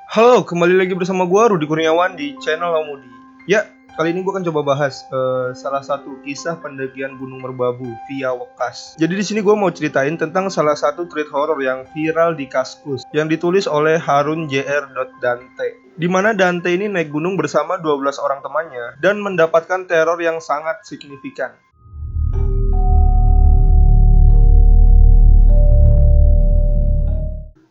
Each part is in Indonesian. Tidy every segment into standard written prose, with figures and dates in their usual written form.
Halo, kembali lagi bersama gua Rudi Kurniawan di channel Lamudi. Ya, kali ini gua akan coba bahas salah satu kisah pendakian Gunung Merbabu via Wekas. Jadi di sini gua mau ceritain tentang salah satu treat horror yang viral di Kaskus yang ditulis oleh Harun Jr. Dante. Di mana Dante ini naik gunung bersama 12 orang temannya dan mendapatkan teror yang sangat signifikan.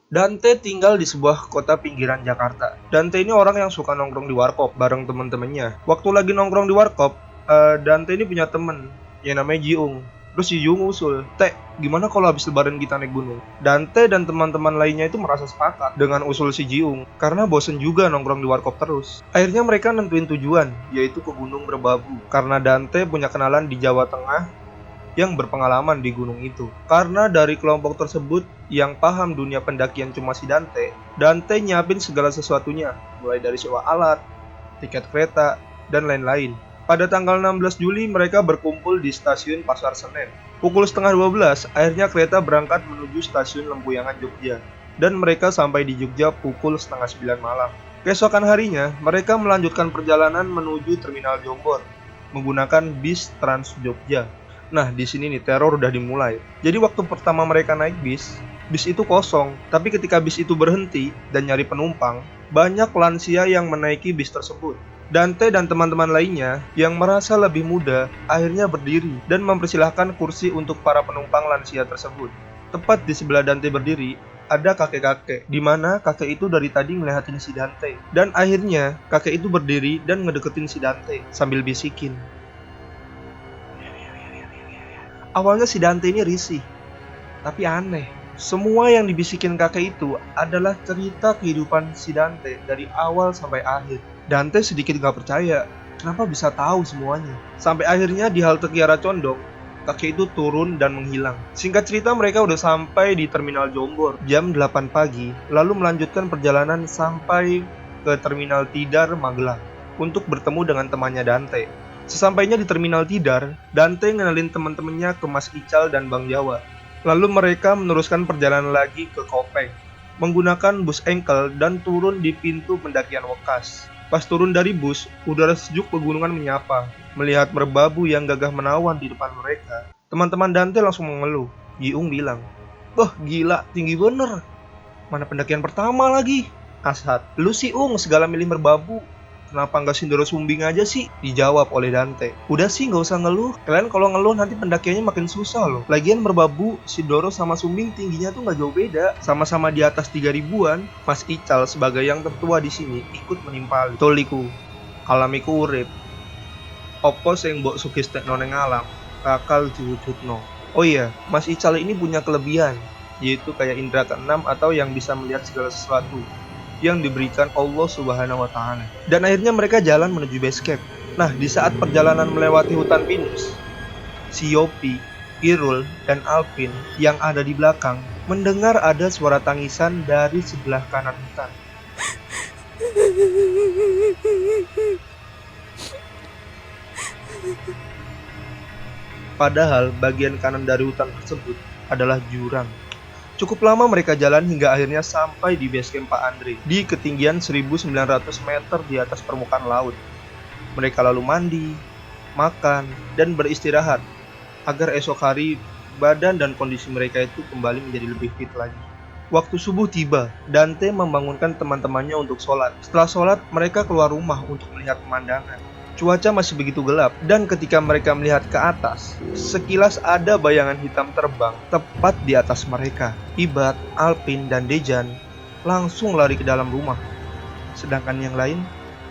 Dante tinggal di sebuah kota pinggiran Jakarta. Dante ini orang yang suka nongkrong di warkop bareng temen-temennya. Waktu lagi nongkrong di warkop, Dante ini punya temen yang namanya Jiung. Terus si Jiung usul, "Teh, gimana kalau habis lebaran kita naik gunung?" Dante dan teman-teman lainnya itu merasa sepakat dengan usul si Jiung karena bosen juga nongkrong di warkop terus. Akhirnya mereka nentuin tujuan, yaitu ke Gunung Merbabu. Karena Dante punya kenalan di Jawa Tengah yang berpengalaman di gunung itu. Karena dari kelompok tersebut yang paham dunia pendakian cuma si Dante, Dante nyiapin segala sesuatunya, mulai dari sewa alat, tiket kereta, dan lain-lain. Pada tanggal 16 Juli mereka berkumpul di stasiun Pasar Senen. Pukul setengah 12, akhirnya kereta berangkat menuju stasiun Lempuyangan Jogja. Dan mereka sampai di Jogja pukul setengah 9 malam. Keesokan harinya, mereka melanjutkan perjalanan menuju Terminal Jombor menggunakan bis Trans Jogja. Nah, di sini nih teror udah dimulai. Jadi waktu pertama mereka naik bis itu kosong. Tapi ketika bis itu berhenti dan nyari penumpang, banyak lansia yang menaiki bis tersebut. Dante dan teman-teman lainnya yang merasa lebih muda akhirnya berdiri dan mempersilahkan kursi untuk para penumpang lansia tersebut. Tepat di sebelah Dante berdiri, ada kakek-kakek, di mana kakek itu dari tadi ngeliatin si Dante. Dan akhirnya kakek itu berdiri dan ngedeketin si Dante sambil bisikin. Awalnya si Dante ini risih, tapi aneh. Semua yang dibisikin kakek itu adalah cerita kehidupan si Dante dari awal sampai akhir. Dante sedikit gak percaya, kenapa bisa tahu semuanya. Sampai akhirnya di halte Kiara Condong, kakek itu turun dan menghilang. Singkat cerita mereka udah sampai di Terminal Jombor jam 8 pagi, lalu melanjutkan perjalanan sampai ke Terminal Tidar Magelang untuk bertemu dengan temannya Dante. Sesampainya di Terminal Tidar, Dante ngenalin teman-temannya ke Mas Ical dan Bang Jawa. Lalu mereka meneruskan perjalanan lagi ke Kopeng, menggunakan bus engkel dan turun di pintu pendakian Wekas. Pas turun dari bus, udara sejuk pegunungan menyapa. Melihat Merbabu yang gagah menawan di depan mereka, teman-teman Dante langsung mengeluh. Giung bilang, "Wah, gila, tinggi bener. Mana pendakian pertama lagi?" Ashat, "Lu sih segala milih Merbabu. Kenapa nggak Sindoro Sumbing aja sih?" Dijawab oleh Dante. "Udah sih nggak usah ngeluh. Kalian kalau ngeluh nanti pendakiannya makin susah loh. Lagian Merbabu, Sindoro sama Sumbing tingginya tuh nggak jauh beda. Sama-sama di atas 3 ribuan." Mas Ical sebagai yang tertua di sini ikut menimpali. "Toliku, alamiku urip. Opo sing mbok sugistekno ning alam, bakal diwujudno." Oh iya, Mas Ical ini punya kelebihan, yaitu kayak indera keenam atau yang bisa melihat segala sesuatu yang diberikan Allah Subhanahu wa Ta'ala. Dan akhirnya mereka jalan menuju base camp. Nah, di saat perjalanan melewati hutan pinus, si Yopi, Irul, dan Alvin yang ada di belakang mendengar ada suara tangisan dari sebelah kanan hutan. Padahal bagian kanan dari hutan tersebut adalah jurang. Cukup lama mereka jalan hingga akhirnya sampai di base camp Pak Andre di ketinggian 1900 meter di atas permukaan laut. Mereka lalu mandi, makan, dan beristirahat agar esok hari badan dan kondisi mereka itu kembali menjadi lebih fit lagi. Waktu subuh tiba, Dante membangunkan teman-temannya untuk sholat. Setelah sholat, mereka keluar rumah untuk melihat pemandangan. Cuaca masih begitu gelap, dan ketika mereka melihat ke atas, sekilas ada bayangan hitam terbang tepat di atas mereka. Ibat, Alpin, dan Dejan langsung lari ke dalam rumah. Sedangkan yang lain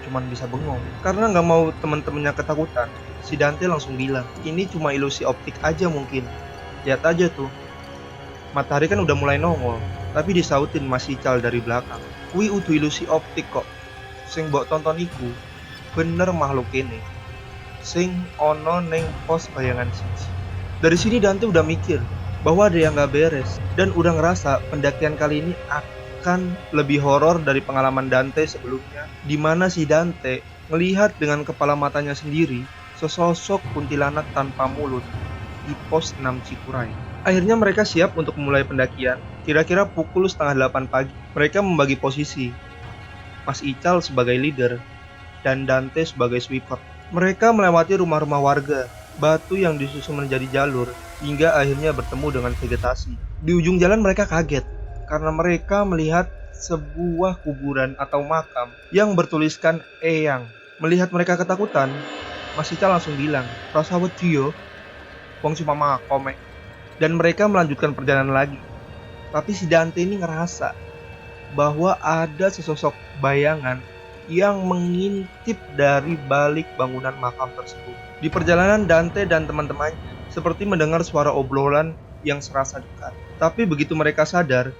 cuma bisa bengong. Karena nggak mau teman-temannya ketakutan, si Dante langsung bilang, "Ini cuma ilusi optik aja mungkin. Lihat aja tuh. Matahari kan udah mulai nongol." Tapi disautin Mas Ical dari belakang, "Kuwi udah ilusi optik kok. Sing mbok tonton iku bener makhluk ini sing ono neng pos bayangan siji." Dari sini Dante udah mikir bahwa ada yang gak beres dan udah ngerasa pendakian kali ini akan lebih horor dari pengalaman Dante sebelumnya, di mana si Dante melihat dengan kepala matanya sendiri sesosok kuntilanak tanpa mulut di pos 6 Cikuray. Akhirnya mereka siap untuk memulai pendakian. Kira-kira pukul setengah 8 pagi, mereka membagi posisi. Mas Ical sebagai leader, dan Dante sebagai sweeper. Mereka melewati rumah-rumah warga, batu yang disusun menjadi jalur, hingga akhirnya bertemu dengan vegetasi. Di ujung jalan mereka kaget, karena mereka melihat sebuah kuburan atau makam yang bertuliskan Eyang. Melihat mereka ketakutan, Mas Ical langsung bilang, "Rasa wedi, wong cuma makom." Dan mereka melanjutkan perjalanan lagi. Tapi si Dante ini ngerasa bahwa ada sesosok bayangan yang mengintip dari balik bangunan makam tersebut. Di perjalanan, Dante dan teman-temannya seperti mendengar suara obrolan yang serasa dekat. Tapi begitu mereka sadar,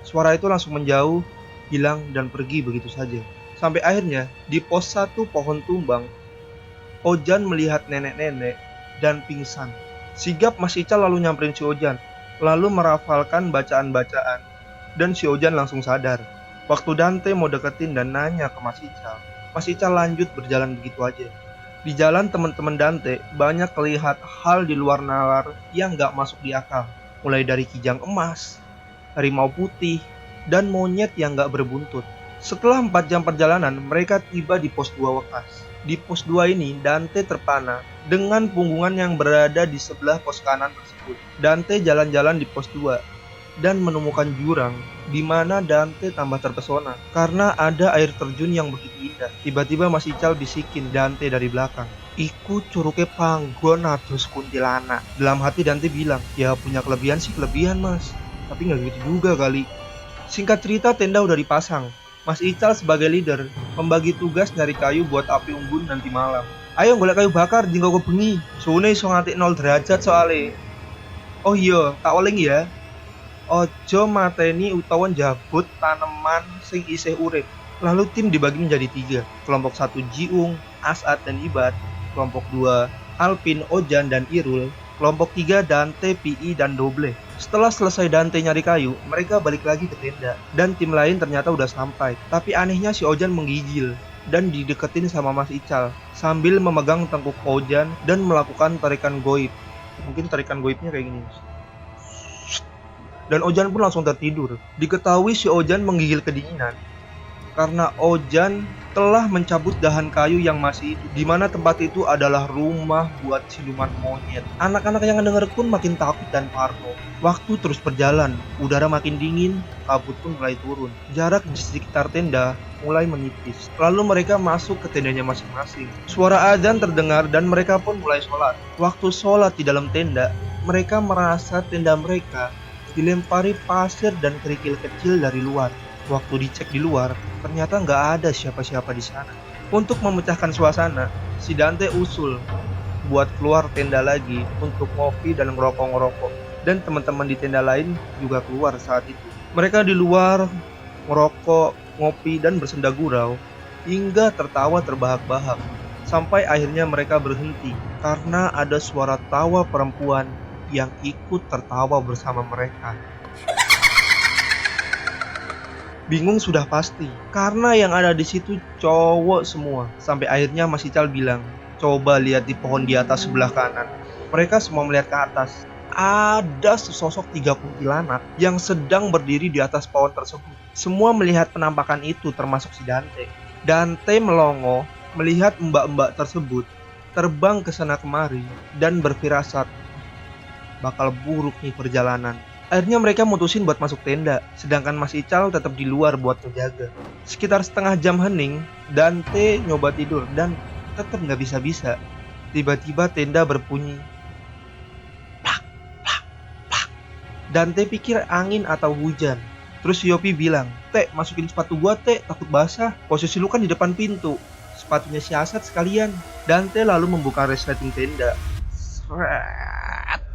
suara itu langsung menjauh, hilang, dan pergi begitu saja. Sampai akhirnya, di pos 1 pohon tumbang, Ojan melihat nenek-nenek dan pingsan. Sigap Mas Ical lalu nyamperin si Ojan, lalu merafalkan bacaan-bacaan, dan si Ojan langsung sadar. Waktu Dante mau deketin dan nanya ke Mas Ical lanjut berjalan begitu aja. Di jalan teman-teman Dante banyak terlihat hal di luar nalar yang gak masuk di akal. Mulai dari kijang emas, harimau putih, dan monyet yang gak berbuntut. Setelah 4 jam perjalanan, mereka tiba di pos 2 Wekas. Di pos 2 ini, Dante terpana dengan punggungan yang berada di sebelah pos kanan tersebut. Dante jalan-jalan di pos 2 dan menemukan jurang di mana Dante tambah terpesona karena ada air terjun yang begitu indah. Tiba-tiba Mas Ical bisikin Dante dari belakang, "Iku curuke panggon atus kuntilanak." Dalam hati Dante bilang, "Ya punya kelebihan sih kelebihan mas, tapi nggak gitu juga kali." Singkat cerita, tenda udah dipasang. Mas Ical sebagai leader membagi tugas nyari kayu buat api unggun nanti malam. "Ayo golek kayu bakar jinggo bengi. Suhune iso nganti 0 derajat soalnya. Oh iya, tak oling ya. Ojo mateni utawa njabut taneman sing isih urip." Lalu tim dibagi menjadi 3. Kelompok 1 Jiung, Asad, dan Ibad. Kelompok 2 Alpin, Ojan, dan Irul. Kelompok 3 Dante, Pi, dan Doble. Setelah selesai Dante nyari kayu, mereka balik lagi ke tenda. Dan tim lain ternyata udah sampai. Tapi anehnya si Ojan menggigil dan dideketin sama Mas Ical sambil memegang tengkuk Ojan dan melakukan tarikan goib. Mungkin tarikan goibnya kayak gini. Dan Ojan pun langsung tertidur. Diketahui si Ojan menggigil kedinginan karena Ojan telah mencabut dahan kayu yang masih hidup, di mana tempat itu adalah rumah buat siluman monyet. Anak-anak yang mendengar pun makin takut dan parno. Waktu terus berjalan, udara makin dingin, kabut pun mulai turun. Jarak di sekitar tenda mulai menipis. Lalu mereka masuk ke tendanya masing-masing. Suara azan terdengar dan mereka pun mulai sholat. Waktu sholat di dalam tenda, mereka merasa tenda mereka dilempari pasir dan kerikil kecil dari luar. Waktu dicek di luar, ternyata nggak ada siapa-siapa di sana. Untuk memecahkan suasana, si Dante usul buat keluar tenda lagi untuk ngopi dan ngerokok-ngerokok. Dan teman-teman di tenda lain juga keluar saat itu. Mereka di luar ngerokok, ngopi, dan bersenda gurau hingga tertawa terbahak-bahak. Sampai akhirnya mereka berhenti karena ada suara tawa perempuan yang ikut tertawa bersama mereka. Bingung sudah pasti, karena yang ada di situ cowok semua. Sampai akhirnya Mas Ical bilang, "Coba lihat di pohon di atas sebelah kanan." Mereka semua melihat ke atas. Ada sesosok 3 kuntilanak yang sedang berdiri di atas pohon tersebut. Semua melihat penampakan itu termasuk si Dante. Dante melongo melihat mbak-mbak tersebut terbang ke sana kemari dan berfirasat, bakal buruk nih perjalanan. Akhirnya mereka mutusin buat masuk tenda, sedangkan Mas Ical tetap di luar buat menjaga. Sekitar setengah jam hening, Dante nyoba tidur dan tetap nggak bisa-bisa. Tiba-tiba tenda berbunyi, plak, plak, plak. Dante pikir angin atau hujan. Terus Yopi bilang, "Teh, masukin sepatu gua, Teh, takut basah. Posisi lu kan di depan pintu. Sepatunya si Asad sekalian." Dante lalu membuka resleting tenda.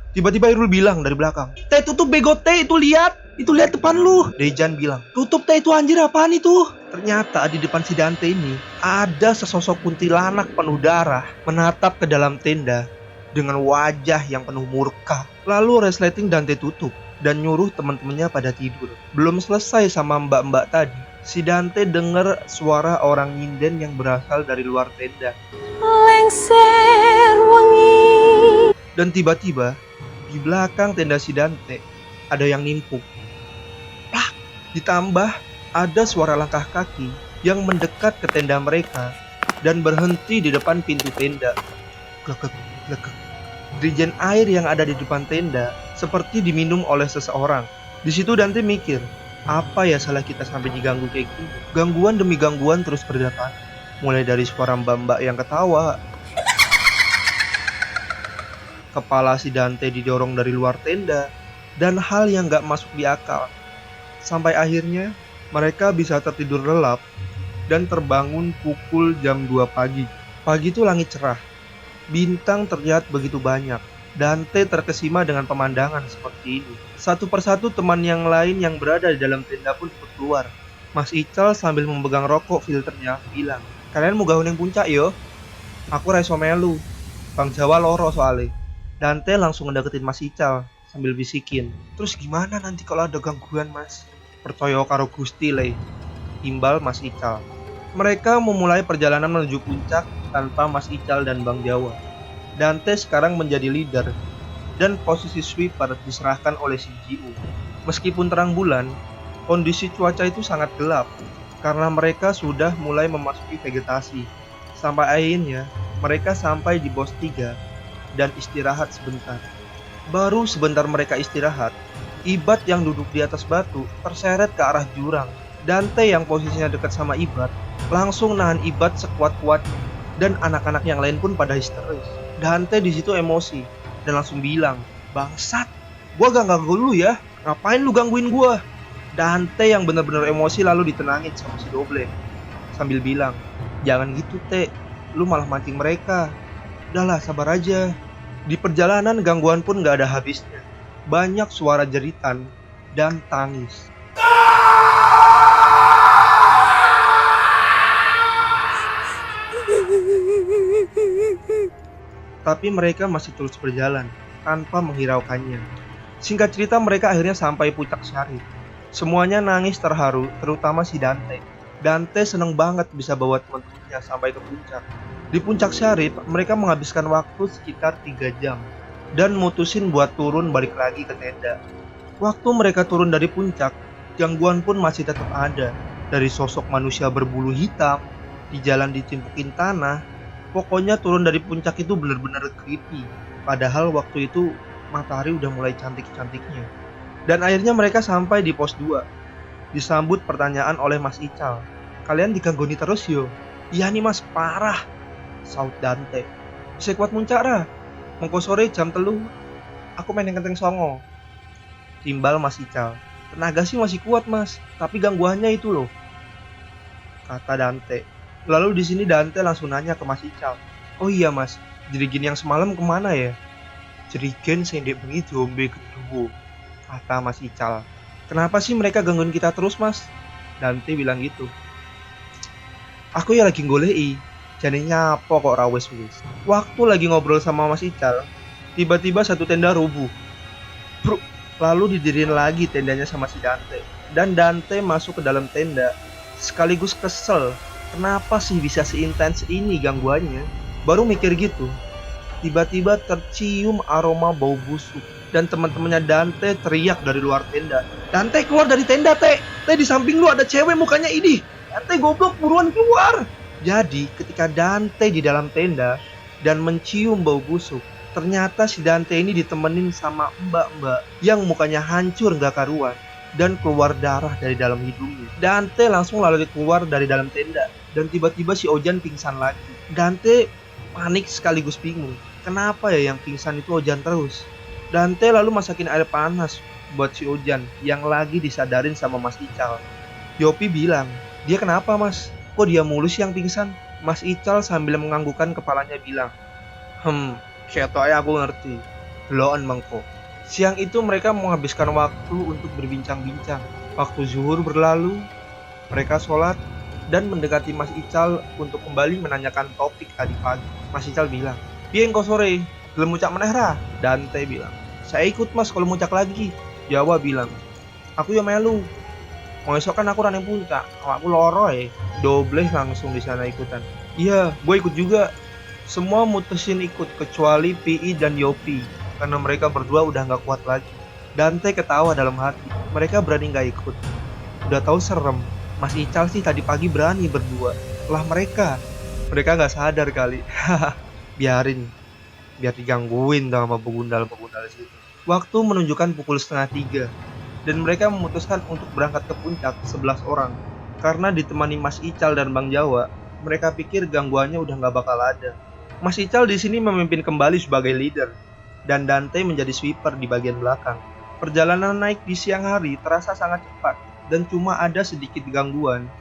Tiba-tiba Irul bilang dari belakang, "Teh, tutup bego Teh, itu lihat depan lu." Dejan bilang, "Tutup Teh, itu anjir apaan itu?" Ternyata di depan si Dante ini ada sesosok kuntilanak penuh darah menatap ke dalam tenda dengan wajah yang penuh murka. Lalu resleting Dante tutup dan nyuruh teman-temannya pada tidur. Belum selesai sama mbak-mbak tadi, si Dante dengar suara orang nyinden yang berasal dari luar tenda. Lengser wengi. Dan tiba-tiba di belakang tenda si Dante ada yang nimpuk. Plak! Ditambah ada suara langkah kaki yang mendekat ke tenda mereka dan berhenti di depan pintu tenda. Klekek, klekek. Dirijen air yang ada di depan tenda seperti diminum oleh seseorang. Di situ Dante mikir, apa ya salah kita sampai diganggu kayak gini? Gangguan demi gangguan terus berdatangan. Mulai dari suara mbak-mbak yang ketawa, kepala si Dante didorong dari luar tenda, dan hal yang gak masuk di akal. Sampai akhirnya mereka bisa tertidur lelap dan terbangun pukul jam 2 pagi. Pagi itu langit cerah, bintang terlihat begitu banyak. Dante terkesima dengan pemandangan seperti ini. Satu persatu teman yang lain yang berada di dalam tenda pun ikut keluar. Mas Ical sambil memegang rokok filternya bilang, "Kalian mau gahun yang puncak yo? Aku reso melu. Bang Jawa loro soalnya." Dante langsung ngedeketin Mas Ical sambil bisikin, "Terus gimana nanti kalau ada gangguan, Mas?" "Percaya karo Gusti le," imbal Mas Ical. Mereka memulai perjalanan menuju puncak tanpa Mas Ical dan Bang Jawa. Dante sekarang menjadi leader dan posisi sweeper diserahkan oleh si Jiu. Meskipun terang bulan, kondisi cuaca itu sangat gelap karena mereka sudah mulai memasuki vegetasi. Sampai akhirnya mereka sampai di pos 3 dan istirahat sebentar. Baru sebentar mereka istirahat, Ibad yang duduk di atas batu terseret ke arah jurang. Dante yang posisinya dekat sama Ibad langsung nahan Ibad sekuat-kuatnya dan anak-anak yang lain pun pada histeris. Dante di situ emosi dan langsung bilang, "Bangsat, gua gak ganggu lu ya. Ngapain lu gangguin gua?" Dante yang benar-benar emosi lalu ditenangin sama si Doble sambil bilang, "Jangan gitu, Teh. Lu malah mancing mereka. Udahlah, sabar aja." Di perjalanan gangguan pun gak ada habisnya. Banyak suara jeritan dan tangis. Tapi mereka masih terus berjalan tanpa menghiraukannya. Singkat cerita, mereka akhirnya sampai puncak Syarif. Semuanya nangis terharu, terutama si Dante. Dante seneng banget bisa bawa teman-temannya sampai ke puncak. Di puncak Syarif, mereka menghabiskan waktu sekitar 3 jam dan mutusin buat turun balik lagi ke tenda. Waktu mereka turun dari puncak, gangguan pun masih tetap ada. Dari sosok manusia berbulu hitam, di jalan ditimpukin tanah. Pokoknya turun dari puncak itu benar-benar creepy. Padahal waktu itu matahari udah mulai cantik-cantiknya. Dan akhirnya mereka sampai di pos 2. Disambut pertanyaan oleh Mas Ical. "Kalian diganggoni terus yo?" "Iya nih Mas, parah," saut Dante. "Bisa kuat muncak ra? Mengko sore jam 3 aku main yang kenteng songo," timbal Mas Ical. "Tenaga sih masih kuat Mas, tapi gangguannya itu loh," kata Dante. Lalu di sini Dante langsung nanya ke Mas Ical, "Oh iya Mas, jerigen yang semalam kemana ya?" "Jerigen sendek bengi diombe kedua," kata Mas Ical. "Kenapa sih mereka gangguin kita terus Mas?" Dante bilang gitu. "Aku ya lagi golei, jane nyapo kok rawes wis." Waktu lagi ngobrol sama Mas Ical, tiba-tiba satu tenda rubuh. Bruk, lalu didiriin lagi tendanya sama si Dante. Dan Dante masuk ke dalam tenda, sekaligus kesel. Kenapa sih bisa seintens ini gangguannya? Baru mikir gitu, tiba-tiba tercium aroma bau busuk. Dan teman-temannya Dante teriak dari luar tenda, "Dante keluar dari tenda, Teh! Teh di samping lu ada cewek mukanya ini! Dante goblok, buruan keluar!" Jadi ketika Dante di dalam tenda dan mencium bau busuk, ternyata si Dante ini ditemenin sama mbak-mbak yang mukanya hancur gak karuan dan keluar darah dari dalam hidungnya. Dante langsung lari keluar dari dalam tenda dan tiba-tiba si Ojan pingsan lagi. Dante panik sekaligus bingung, kenapa ya yang pingsan itu Ojan terus? Dante lalu masakin air panas buat si Ojan yang lagi disadarin sama Mas Ical. Yopi bilang, "Dia kenapa Mas? Kok dia mulus yang pingsan?" Mas Ical sambil menganggukkan kepalanya bilang, "Ketoknya aku ngerti. Deloken mengko." Siang itu mereka menghabiskan waktu untuk berbincang-bincang. Waktu zuhur berlalu, mereka sholat dan mendekati Mas Ical untuk kembali menanyakan topik tadi pagi. Mas Ical bilang, "Piye engko sore? Gelem muncak meneh ra?" Dante bilang, "Saya ikut Mas kalau muncak lagi." Jawa bilang, "Aku ya melu. Mau esok kan aku running puncak, awakku loro ya." Dobleh langsung di sana ikutan. "Iya, gue ikut juga." Semua mutusin ikut kecuali Pi dan Yopi karena mereka berdua udah gak kuat lagi. Dante ketawa dalam hati, mereka berani gak ikut. Udah tahu serem, Mas Ical sih tadi pagi berani berdua. Lah mereka nggak sadar kali. Biarin, biar digangguin dong sama begundal-begundal situ. Waktu menunjukkan pukul setengah 3 dan mereka memutuskan untuk berangkat ke puncak 11 orang. Karena ditemani Mas Ical dan Bang Jawa, mereka pikir gangguannya udah nggak bakal ada. Mas Ical di sini memimpin kembali sebagai leader dan Dante menjadi sweeper di bagian belakang. Perjalanan naik di siang hari terasa sangat cepat dan cuma ada sedikit gangguan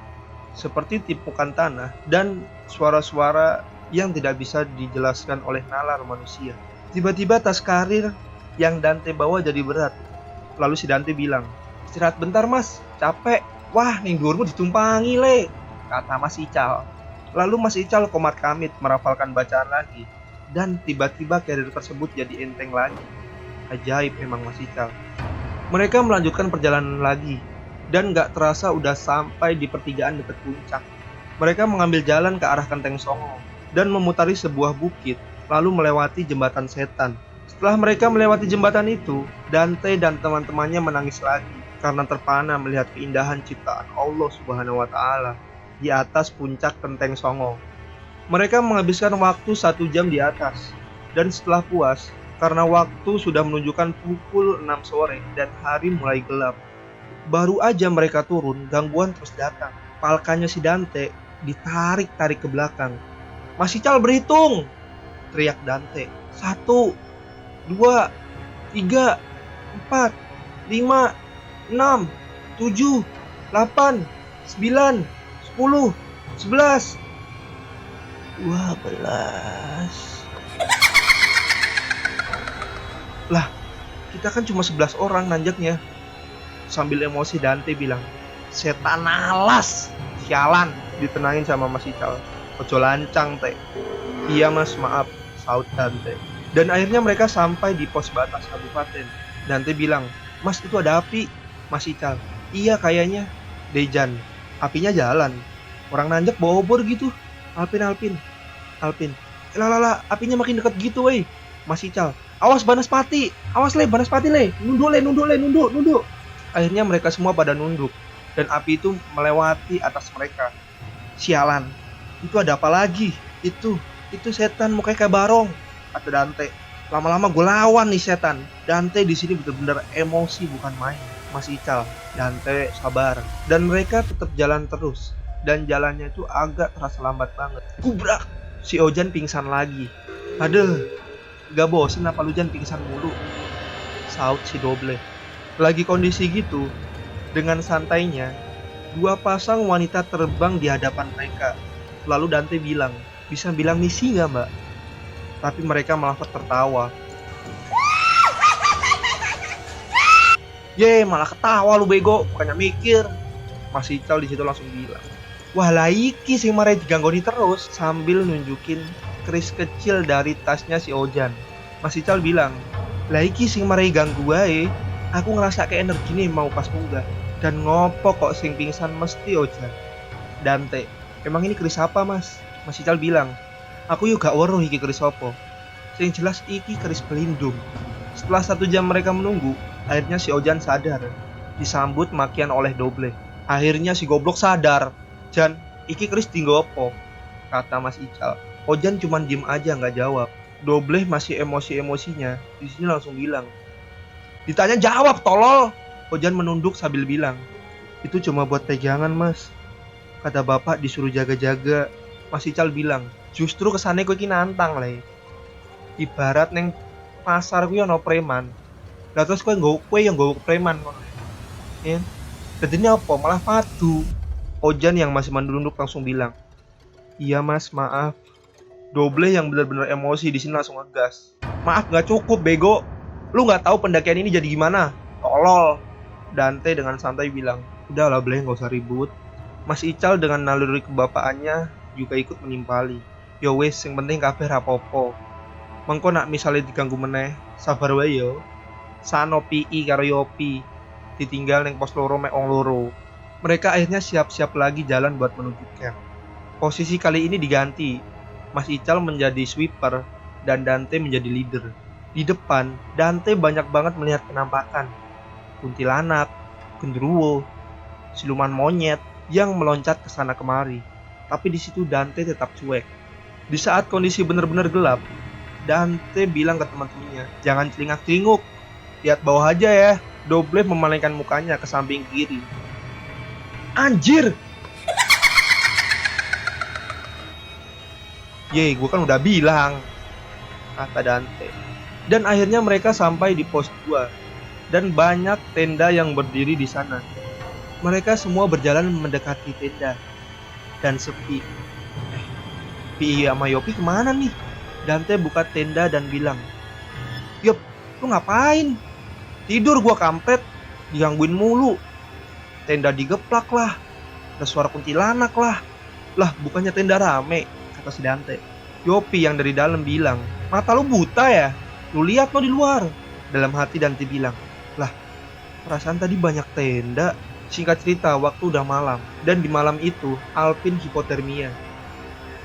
seperti tipukan tanah dan suara-suara yang tidak bisa dijelaskan oleh nalar manusia. Tiba-tiba tas karir yang Dante bawa jadi berat. Lalu si Dante bilang, "Istirahat bentar mas, capek." "Wah, ning dhuwurmu ditumpangi le," kata Mas Ical. Lalu Mas Ical komat kamit merapalkan bacaan lagi. Dan tiba-tiba karir tersebut jadi enteng lagi. Ajaib emang Mas Ical. Mereka melanjutkan perjalanan lagi. Dan gak terasa udah sampai di pertigaan dekat puncak. Mereka mengambil jalan ke arah Kenteng Songo dan memutari sebuah bukit, lalu melewati jembatan setan. Setelah mereka melewati jembatan itu, Dante dan teman-temannya menangis lagi karena terpana melihat keindahan ciptaan Allah Subhanahu wa Ta'ala di atas puncak Kenteng Songo. Mereka menghabiskan waktu 1 jam di atas, dan setelah puas, karena waktu sudah menunjukkan pukul 6 sore dan hari mulai gelap. Baru aja mereka turun, gangguan terus datang. Palkanya si Dante ditarik-tarik ke belakang. "Mas Ical berhitung!" teriak Dante. 1, 2, 3, 4, 5, 6, 7, 8, 9, 10, 11, 12. Lah, kita kan cuma 11 orang nanjaknya. Sambil emosi Dante bilang, "Setan alas, sialan," ditenangin sama Mas Ical. "Ojo lancang teh." "Iya mas, maaf," saut Dante. Dan akhirnya mereka sampai di pos batas kabupaten. Dante bilang, "Mas, itu ada api." Mas Ical, "Iya kayaknya." "Dejan, apinya jalan. Orang nanjak bawa obor gitu." Alpin. Lah, apinya makin deket gitu weh." Mas Ical, "Awas Banaspati, awas le Banaspati le, nunduk." Akhirnya mereka semua pada nunduk, dan api itu melewati atas mereka. "Sialan, itu ada apa lagi? Itu setan mukanya kayak barong," kata Dante. "Lama-lama gue lawan nih setan." Dante di sini benar-benar emosi bukan main. Mas Ical, Dante sabar, dan mereka tetap jalan terus. Dan jalannya itu agak terasa lambat banget. Gubrak, si Ojan pingsan lagi. "Aduh, gak bosen apa lu Jan pingsan mulu?" saut si Doble. Lagi kondisi gitu, dengan santainya, 2 pasang wanita terbang di hadapan mereka. Lalu Dante bilang, "Bisa bilang misi gak mbak?" Tapi mereka malah tertawa. "Ye, malah ketawa lu bego, bukannya mikir." Mas Ical di situ langsung bilang, "Wah lah iki sing marai diganggoni terus," sambil nunjukin keris kecil dari tasnya si Ojan. Mas Ical bilang, "Lah iki sing marai ganggu wae. Aku ngerasa kayak energi nih mau pas munggah. Dan ngopo kok sing pingsan mesti Ojan." Dante, "Emang ini keris apa mas?" Mas Ical bilang, "Aku juga gak weruh iki keris apa. Sing jelas iki keris pelindung." Setelah 1 jam mereka menunggu, akhirnya si Ojan sadar. Disambut makian oleh Doble. "Akhirnya si goblok sadar. Jan, iki keris tinggo apa?" kata Mas Ical. Ojan cuma diem aja nggak jawab. Doble masih emosi-emosinya. Di sini langsung bilang, "Ditanya jawab tolol." Ojan menunduk sambil bilang, "Itu cuma buat pegangan mas. Kata bapak disuruh jaga-jaga." Mas Ical bilang, "Justru kesane kowe iki nantang le. Ibarat neng pasar kuwi ana preman. Lah terus kowe yang nggowo preman ngono. Ya. Jadinya apa? Malah padu." Ojan yang masih menunduk langsung bilang, "Iya mas, maaf." Doble yang benar-benar emosi di sini langsung ngegas, "Maaf nggak cukup bego. Lu nggak tahu pendakian ini jadi gimana? Tolol." Dante dengan santai bilang, "Udah lah Bleh, nggak usah ribut." Mas Ical dengan naluri kebapaannya juga ikut menimpali. "Yo wes, yang penting kabeh rapopo. Mengko nak misalnya diganggu meneh, sabar wae yo. Sano pi karo Yopi. Ditinggal neng pos loro mek wong loro." Mereka akhirnya siap-siap lagi jalan buat menuju camp. Posisi kali ini diganti. Mas Ical menjadi sweeper dan Dante menjadi leader. Di depan, Dante banyak banget melihat penampakan. Kuntilanak, genderuwo, siluman monyet, yang meloncat ke sana kemari. Tapi di situ Dante tetap cuek. Di saat kondisi benar-benar gelap, Dante bilang ke teman-temannya, "Jangan celingak-celinguk, lihat bawah aja ya." Doble memalingkan mukanya ke samping kiri. "Anjir! Ye, gue kan udah bilang," kata Dante. Dan akhirnya mereka sampai di pos 2 dan banyak tenda yang berdiri di sana. Mereka semua berjalan mendekati tenda dan sepi. Pi sama Yopi kemana nih? Dante buka tenda dan bilang, "Yop, lu ngapain? Tidur gua kampret, digangguin mulu. Tenda digeplak lah, ada suara kuntilanak lah." "Lah, bukannya tenda rame," kata si Dante. Yopi yang dari dalam bilang, "Mata lu buta ya? Lu lihat lo di luar." Dalam hati Dante bilang, "Lah, perasaan tadi banyak tenda." Singkat cerita, waktu udah malam, dan di malam itu Alvin hipotermia.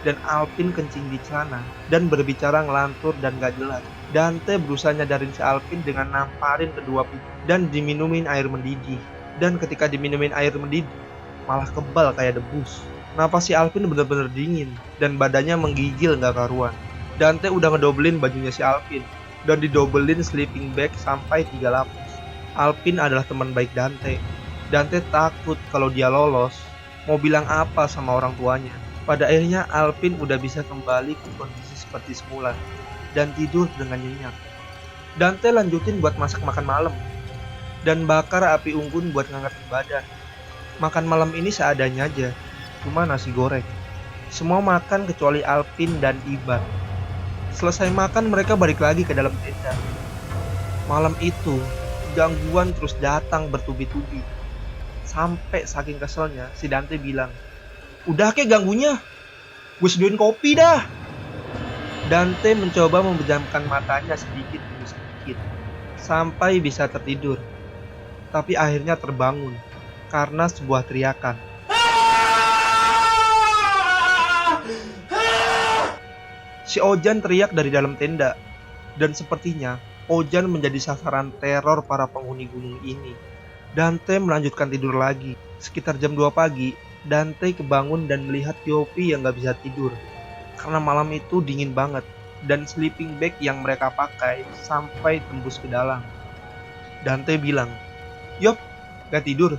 Dan Alvin kencing di celana dan berbicara ngelantur dan gak jelas. Dante berusaha nyadarin si Alvin dengan namparin kedua pipi dan diminumin air mendidih. Dan ketika diminumin air mendidih, malah kebal kayak debus. Napas si Alvin bener-bener dingin dan badannya menggigil gak karuan. Dante udah ngedobelin bajunya si Alvin dan didobelin sleeping bag sampai 3 lapis. Alvin adalah teman baik Dante. Dante takut kalau dia lolos, mau bilang apa sama orang tuanya. Pada akhirnya Alvin udah bisa kembali ke kondisi seperti semula dan tidur dengan nyenyak. Dante lanjutin buat masak makan malam dan bakar api unggun buat ngangetin badan. Makan malam ini seadanya aja, cuma nasi goreng. Semua makan kecuali Alvin dan Iban. Selesai makan mereka balik lagi ke dalam tenda. Malam itu gangguan terus datang bertubi-tubi. Sampai saking keselnya si Dante bilang, "Udah kek ganggunya, gue sediain kopi dah." Dante mencoba memejamkan matanya sedikit demi sedikit sampai bisa tertidur. Tapi akhirnya terbangun karena sebuah teriakan. Si Ojan teriak dari dalam tenda, dan sepertinya Ojan menjadi sasaran teror para penghuni gunung ini. Dante melanjutkan tidur lagi. Sekitar jam 2 pagi, Dante kebangun dan melihat Yopi yang gak bisa tidur karena malam itu dingin banget dan sleeping bag yang mereka pakai sampai tembus ke dalam. Dante bilang, "Yop, gak tidur?"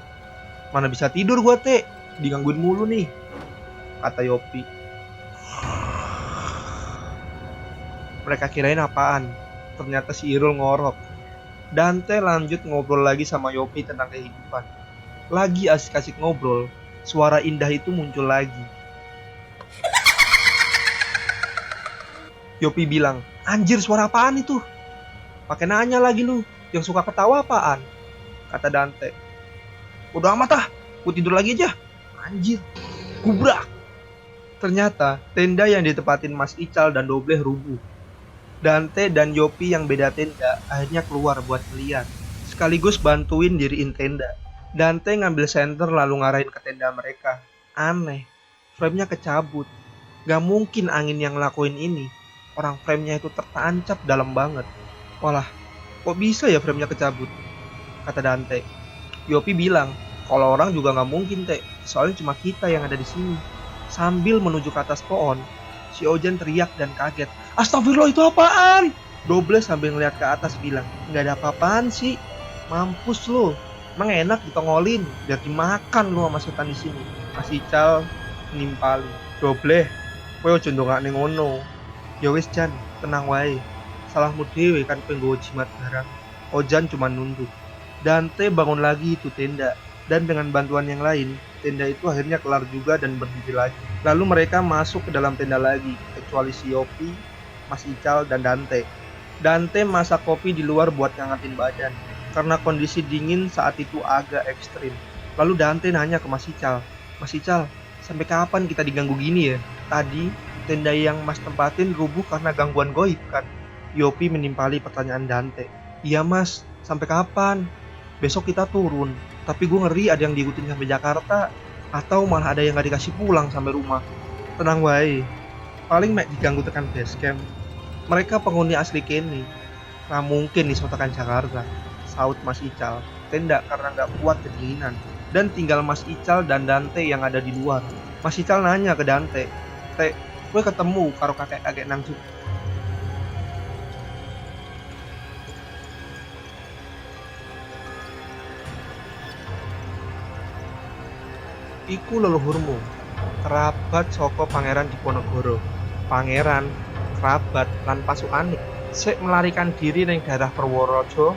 "Mana bisa tidur gua, Teh, digangguin mulu nih," kata Yopi. Mereka kirain apaan, ternyata si Irul ngorok. Dante lanjut ngobrol lagi sama Yopi tentang kehidupan. Lagi asik-asik ngobrol, suara indah itu muncul lagi. Yopi bilang, "Anjir, suara apaan itu? Pakai nanya lagi lu, yang suka ketawa apaan?" Kata Dante. "Udah amat ah, gue tidur lagi aja." Anjir, gubrak. Ternyata tenda yang ditempatin Mas Ical dan Dobleh rubuh. Dante dan Yopi yang beda tenda akhirnya keluar buat ngeliat, sekaligus bantuin diriin tenda. Dante ngambil senter lalu ngarahin ke tenda mereka. Aneh, frame-nya kecabut. Gak mungkin angin yang ngelakuin ini. Orang frame-nya itu tertancap dalam banget. "Walah, kok bisa ya frame-nya kecabut?" kata Dante. Yopi bilang, "Kalau orang juga gak mungkin, Teh. Soalnya cuma kita yang ada di sini." Sambil menuju ke atas pohon, si Ojan teriak dan kaget. "Astagfirullah, itu apaan?" Doble sambil ngeliat ke atas bilang, "Gak ada apa-apaan sih. Mampus lu. Emang enak ditongolin, biar dimakan lu sama setan di sini." Mas Ical nimpali. "Doble, kowe ojo ndongakne ngono. Ya wis Jan, tenang wae. Salahmu dhewe kan penggawa jimat barang." Ojan cuma nunduk. Dante bangun lagi itu tenda, dan dengan bantuan yang lain, tenda itu akhirnya kelar juga dan berdiri lagi. Lalu mereka masuk ke dalam tenda lagi, kecuali si Yopi, Mas Ical, dan Dante. Dante masak kopi di luar buat ngangetin badan, karena kondisi dingin saat itu agak ekstrim. Lalu Dante nanya ke Mas Ical, "Mas Ical, sampai kapan kita diganggu gini ya? Tadi tenda yang Mas tempatin rubuh karena gangguan goib kan?" Yopi menimpali pertanyaan Dante. "Iya Mas, sampai kapan? Besok kita turun, tapi gue ngeri ada yang diikutin sampai Jakarta, atau malah ada yang gak dikasih pulang sampai rumah." "Tenang wae, paling mek diganggu tekan base camp. Mereka penghuni asli kene. Gak mungkin disotakan Jakarta," saut Mas Ical. "Tenda karena gak kuat kedinginan." dan tinggal Mas Ical dan Dante yang ada di luar. Mas Ical nanya ke Dante, "Teh, gue ketemu karo kakek-kakek nang Jogja." "Iku leluhurmu, kerabat saka Pangeran Diponegoro. Pangeran, kerabat lan pasukane sik melarikan diri ning daerah Purworejo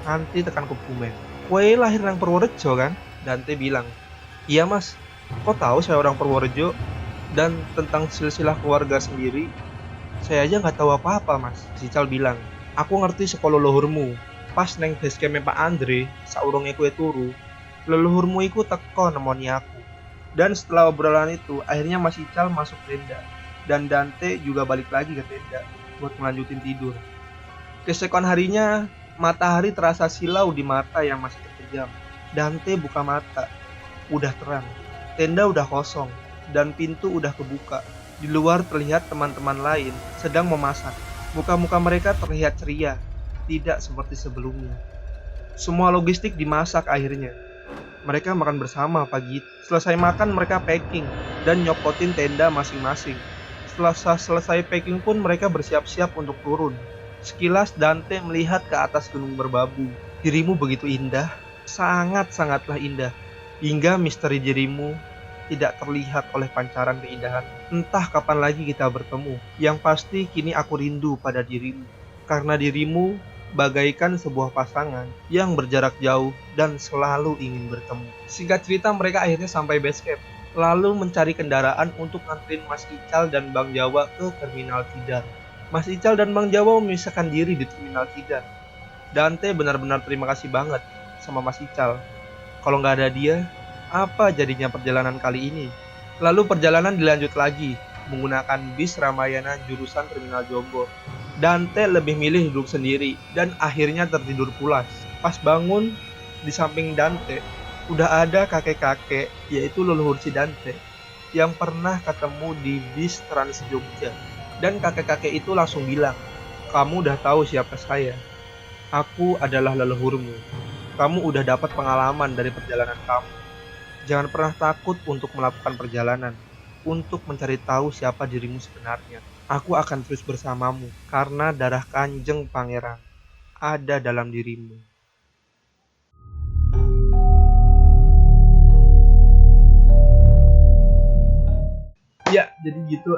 nganti tekan Kebumen. Kowe lahir nang Purworejo kan?" Dante bilang, "Iya mas, kok tahu saya orang Purworejo? Dan tentang silsilah keluarga sendiri, saya aja nggak tahu apa-apa mas." Sical bilang, "Aku ngerti sekolah leluhurmu. Pas neng basecamp Pak Andre, saurunge kue turu, leluhurmu iku teko nemoni aku." Dan setelah obrolan itu, akhirnya Mas Ical masuk tenda. Dan Dante juga balik lagi ke tenda buat melanjutin tidur. Keesokan harinya, matahari terasa silau di mata yang masih terpejam. Dante buka mata, udah terang. Tenda udah kosong, dan pintu udah kebuka. Di luar terlihat teman-teman lain sedang memasak. Muka-muka mereka terlihat ceria, tidak seperti sebelumnya. Semua logistik dimasak akhirnya. Mereka makan bersama pagi itu. Selesai makan, mereka packing dan nyopotin tenda masing-masing. Setelah selesai packing pun mereka bersiap-siap untuk turun. Sekilas Dante melihat ke atas gunung merbabu. "Dirimu begitu indah, sangat-sangatlah indah. Hingga misteri dirimu tidak terlihat oleh pancaran keindahan. Entah kapan lagi kita bertemu. Yang pasti kini aku rindu pada dirimu. Karena dirimu bagaikan sebuah pasangan yang berjarak jauh dan selalu ingin bertemu." Singkat cerita, mereka akhirnya sampai base camp, lalu mencari kendaraan untuk nganterin Mas Ical dan Bang Jawa ke Terminal Tidar. Mas Ical dan Bang Jawa memisahkan diri di Terminal Tidar. Dante benar-benar terima kasih banget sama Mas Ical. Kalau nggak ada dia, apa jadinya perjalanan kali ini? Lalu perjalanan dilanjut lagi, menggunakan bis Ramayana jurusan Terminal Jombor. Dante lebih milih duduk sendiri, dan akhirnya tertidur pulas. Pas bangun, di samping Dante, udah ada kakek-kakek, yaitu leluhur si Dante, yang pernah ketemu di bis Trans Jogja. Dan kakek-kakek itu langsung bilang, "Kamu udah tahu siapa saya. Aku adalah leluhurmu. Kamu udah dapat pengalaman dari perjalanan kamu. Jangan pernah takut untuk melakukan perjalanan, untuk mencari tahu siapa dirimu sebenarnya. Aku akan terus bersamamu, karena darah Kanjeng Pangeran ada dalam dirimu." Ya, jadi gitu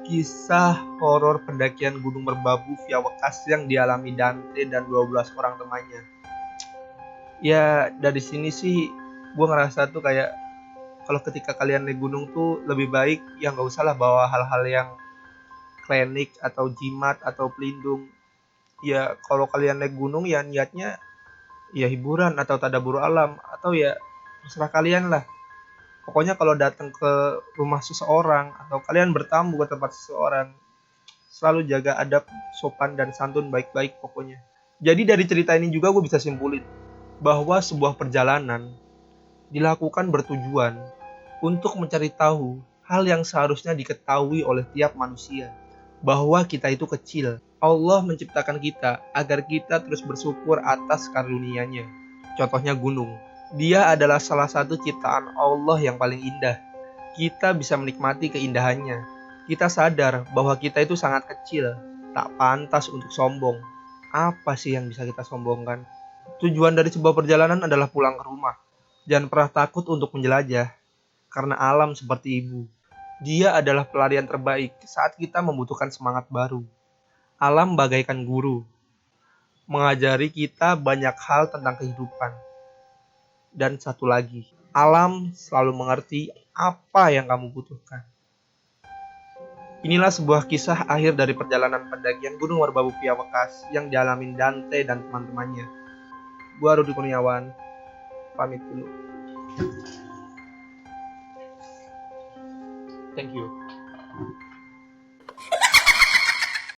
kisah horor pendakian Gunung Merbabu via Wekas yang dialami Dante dan 12 orang temannya. Ya, dari sini sih gue ngerasa tuh kayak kalau ketika kalian naik gunung tuh lebih baik ya nggak usah lah bawa hal-hal yang klinik atau jimat atau pelindung. Ya kalau kalian naik gunung ya niatnya ya hiburan atau tadabbur alam atau ya terserah kalian lah. Pokoknya kalau datang ke rumah seseorang atau kalian bertamu ke tempat seseorang, selalu jaga adab, sopan dan santun baik-baik pokoknya. Jadi dari cerita ini juga gue bisa simpulin bahwa sebuah perjalanan dilakukan bertujuan untuk mencari tahu hal yang seharusnya diketahui oleh tiap manusia, bahwa kita itu kecil. Allah menciptakan kita agar kita terus bersyukur atas karunia-Nya. Contohnya gunung. Dia adalah salah satu ciptaan Allah yang paling indah. Kita bisa menikmati keindahannya. Kita sadar bahwa kita itu sangat kecil, tak pantas untuk sombong. Apa sih yang bisa kita sombongkan? Tujuan dari sebuah perjalanan adalah pulang ke rumah. Jangan pernah takut untuk menjelajah, karena alam seperti ibu. Dia adalah pelarian terbaik saat kita membutuhkan semangat baru. Alam bagaikan guru, mengajari kita banyak hal tentang kehidupan. Dan satu lagi, alam selalu mengerti apa yang kamu butuhkan. Inilah sebuah kisah akhir dari perjalanan pendakian Gunung Merbabu via Wekas yang dialami Dante dan teman-temannya. Gua Rudi Kurniawan, pamit dulu. Thank you.